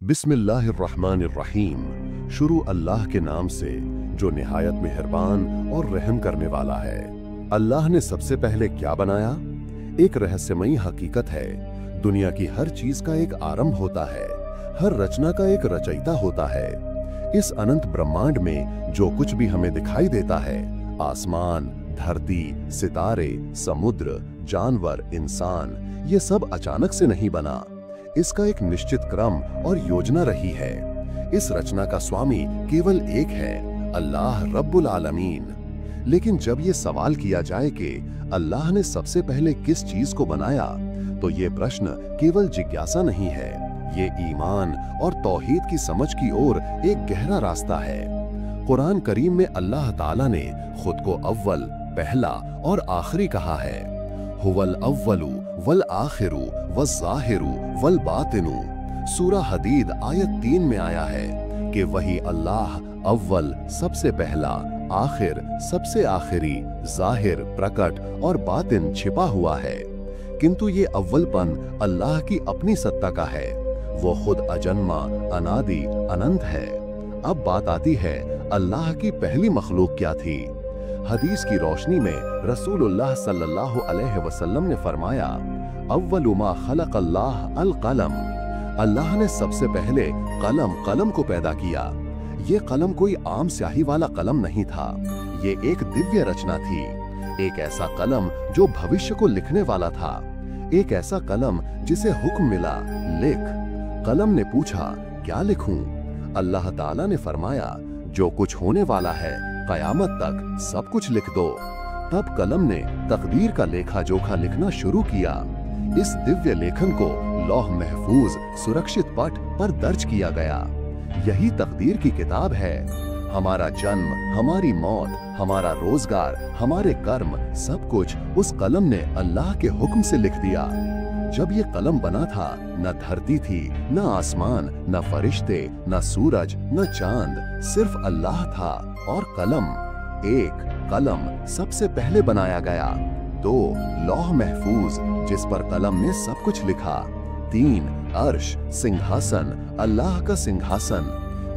बिस्मिल्लाहिर्रहमानिर्रहीम। शुरू अल्लाह के नाम से जो निहायत मेहरबान और रहम करने वाला है। अल्लाह ने सबसे पहले क्या बनाया? एक रहस्यमयी हकीकत है। दुनिया की हर चीज का एक आरंभ होता है, हर रचना का एक रचयिता होता है। इस अनंत ब्रह्मांड में जो कुछ भी हमें दिखाई देता है, आसमान, धरती, सितारे, समुद्र, जानवर, इंसान, ये सब अचानक से नहीं बना। इसका एक निश्चित क्रम और योजना रही है। इस रचना का स्वामी केवल एक है, अल्लाह रब्बुल आलमीन। लेकिन जब ये सवाल किया जाए कि अल्लाह ने सबसे पहले किस चीज को बनाया, तो ये प्रश्न केवल जिज्ञासा नहीं है, ये ईमान और तौहीद की समझ की ओर एक गहरा रास्ता है। कुरान करीम में अल्लाह ताला ने खुद को अव्वल, पहला और आखिरी कहा है। हुवल अव्वलु वल आखिरु वज़्ज़ाहिरु वल बातिनु। सूरा हदीद आयत 3 में आया है कि वही अल्लाह अव्वल सबसे पहला, आखिर सबसे आखिरी, जाहिर प्रकट और बातिन छिपा हुआ है। किंतु ये अव्वलपन अल्लाह की अपनी सत्ता का है। वो खुद अजन्मा, अनादि, अनंत है। अब बात आती है अल्लाह की पहली मखलूक क्या थी। हदीस की रोशनी में रसूलुल्लाह सल्लल्लाहु अलैहि वसल्लम ने फरमाया, अव्वलु मा खलक़ल्लाह अल कलम। अल्लाह ने सबसे पहले कलम को पैदा किया। ये कलम कोई आम स्याही वाला कलम नहीं था, ये एक दिव्य रचना थी। एक ऐसा कलम जो भविष्य को लिखने वाला था, एक ऐसा कलम जिसे हुक्म मिला, लिख। कलम ने पूछा, क्या लिखूं? अल्लाह ताला ने फरमाया, जो कुछ होने वाला है कयामत तक सब कुछ लिख दो। तब कलम ने तकदीर का लेखा जोखा लिखना शुरू किया। इस दिव्य लेखन को लौह महफूज सुरक्षित पट पर दर्ज किया गया। यही तकदीर की किताब है। हमारा जन्म, हमारी मौत, हमारा रोजगार, हमारे कर्म, सब कुछ उस कलम ने अल्लाह के हुक्म से लिख दिया। जब ये कलम बना था, न धरती थी, न आसमान, न फरिश्ते, न सूरज, न चांद, सिर्फ अल्लाह था और कलम। एक कलम सबसे पहले बनाया गया। 2 लौह महफूज जिस पर कलम ने सब कुछ लिखा। 3 अर्श, सिंहासन, अल्लाह का सिंहासन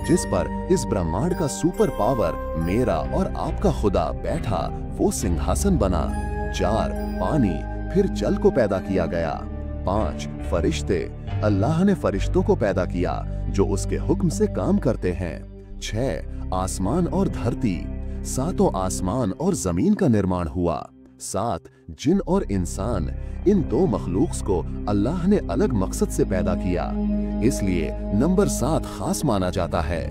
जिस पर इस ब्रह्मांड का सुपर पावर मेरा और आपका खुदा बैठा, वो सिंहासन बना। 4 पानी, फिर जल को पैदा किया गया। 5 फरिश्ते, अल्लाह ने फरिश्तों को पैदा किया जो उसके हुक्म से काम करते हैं। 6 आसमान और धरती, 7 आसमान और जमीन का निर्माण हुआ। 7 जिन और इंसान, इन 2 मखलूक को अल्लाह ने अलग मकसद से पैदा किया, इसलिए नंबर 7 खास माना जाता है।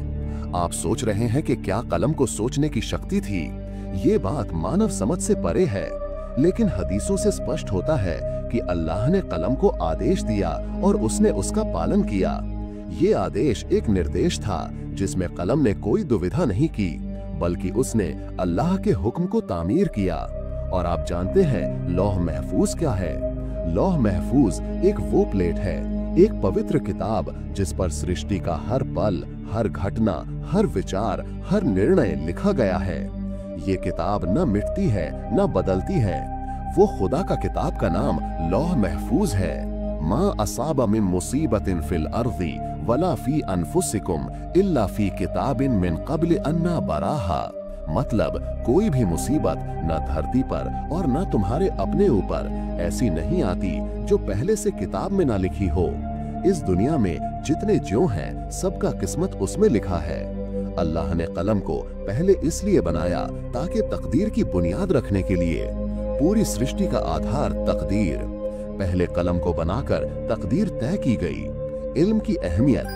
आप सोच रहे हैं कि क्या कलम को सोचने की शक्ति थी? ये बात मानव समझ से परे है, लेकिन हदीसों से स्पष्ट होता है कि अल्लाह ने कलम को आदेश दिया और उसने उसका पालन किया। ये आदेश एक निर्देश था जिसमें कलम ने कोई दुविधा नहीं की, बल्कि उसने अल्लाह के हुक्म को तामीर किया। और आप जानते हैं लौह महफूज क्या है? लौह महफूज एक वो प्लेट है, एक पवित्र किताब जिस पर सृष्टि का हर पल, हर घटना, हर विचार, हर निर्णय लिखा गया है। ये किताब न मिटती है न बदलती है। वो खुदा का किताब का नाम लौह महफूज है। मा असाबा मिन मुसीबतिन फिल अर्दी वला फी अनफुसिकुम इल्ला फी किताबिन मिन क़ब्ल अन्ना बराहा। मतलब कोई भी मुसीबत न धरती पर और न तुम्हारे अपने ऊपर ऐसी नहीं आती जो पहले से किताब में ना लिखी हो। इस दुनिया में जितने ज्यों हैं, सबका किस्मत उसमें लिखा है। अल्लाह ने कलम को पहले इसलिए बनाया ताकि तकदीर की बुनियाद रखने के लिए। पूरी सृष्टि का आधार तकदीर। पहले कलम को बनाकर तकदीर तय की गई। इल्म की अहमियत।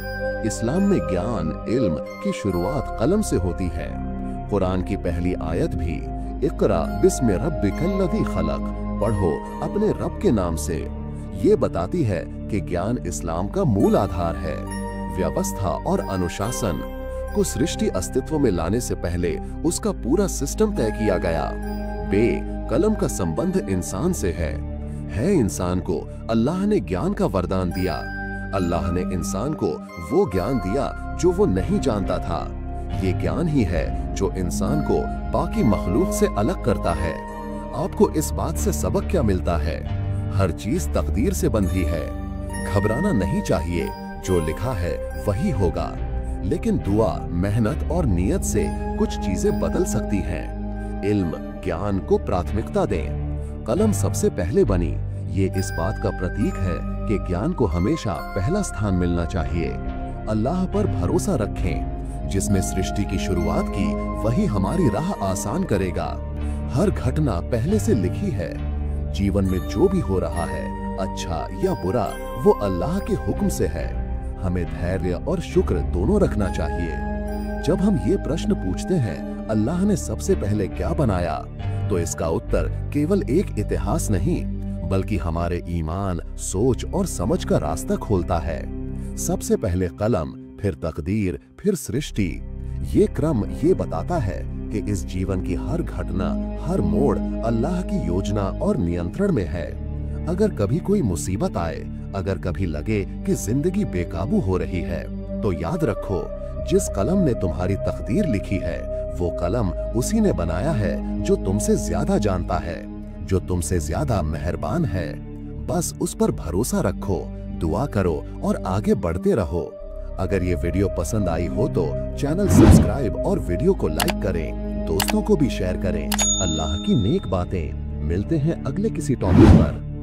इस्लाम में ज्ञान, इल्म की शुरुआत कलम से होती है। कुरान की पहली आयत भी इक़रा बिस्मि रब्बिकल्लज़ी खलक़, पढ़ो अपने रब के नाम से, ये बताती है कि ज्ञान इस्लाम का मूल आधार है। व्यवस्था और अनुशासन को सृष्टि अस्तित्व में लाने से पहले उसका पूरा सिस्टम तय किया गया। कलम का संबंध इंसान से है इंसान को अल्लाह ने ज्ञान का वरदान दिया। अल्लाह ने इंसान को वो ज्ञान दिया जो वो नहीं जानता था। ये ज्ञान ही है जो इंसान को बाकी मखलूक से अलग करता है। आपको इस बात से सबक क्या मिलता है? हर चीज तकदीर से बंधी है। घबराना नहीं चाहिए, जो लिखा है वही होगा, लेकिन दुआ, मेहनत और नियत से कुछ चीजें बदल सकती हैं। इल्म, ज्ञान को प्राथमिकता दें। कलम सबसे पहले बनी, ये इस बात का प्रतीक है कि ज्ञान को हमेशा पहला स्थान मिलना चाहिए। अल्लाह पर भरोसा रखें, जिसने सृष्टि की शुरुआत की वही हमारी राह आसान करेगा। हर घटना पहले से लिखी है। जीवन में जो भी हो रहा है, अच्छा या बुरा, वो अल्लाह के हुक्म से है। हमें धैर्य और शुक्र दोनों रखना चाहिए। जब हम ये प्रश्न पूछते हैं, अल्लाह ने सबसे पहले क्या बनाया, तो इसका उत्तर केवल एक इतिहास नहीं, बल्कि हमारे ईमान, सोच और समझ का रास्ता खोलता है। सबसे पहले कलम, फिर तकदीर, फिर सृष्टि। ये क्रम ये बताता है कि इस जीवन की हर घटना, हर मोड़ अल्लाह की योजना और नियंत्रण में है। अगर कभी कोई मुसीबत आए, अगर कभी लगे कि जिंदगी बेकाबू हो रही है, तो याद रखो, जिस कलम ने तुम्हारी तकदीर लिखी है, वो कलम उसी ने बनाया है जो तुमसे ज्यादा जानता है, जो तुमसे ज्यादा मेहरबान है। बस उस पर भरोसा रखो, दुआ करो और आगे बढ़ते रहो। अगर ये वीडियो पसंद आई हो तो चैनल सब्सक्राइब और वीडियो को लाइक करें, दोस्तों को भी शेयर करें। अल्लाह की नेक बातें। मिलते हैं अगले किसी टॉपिक पर।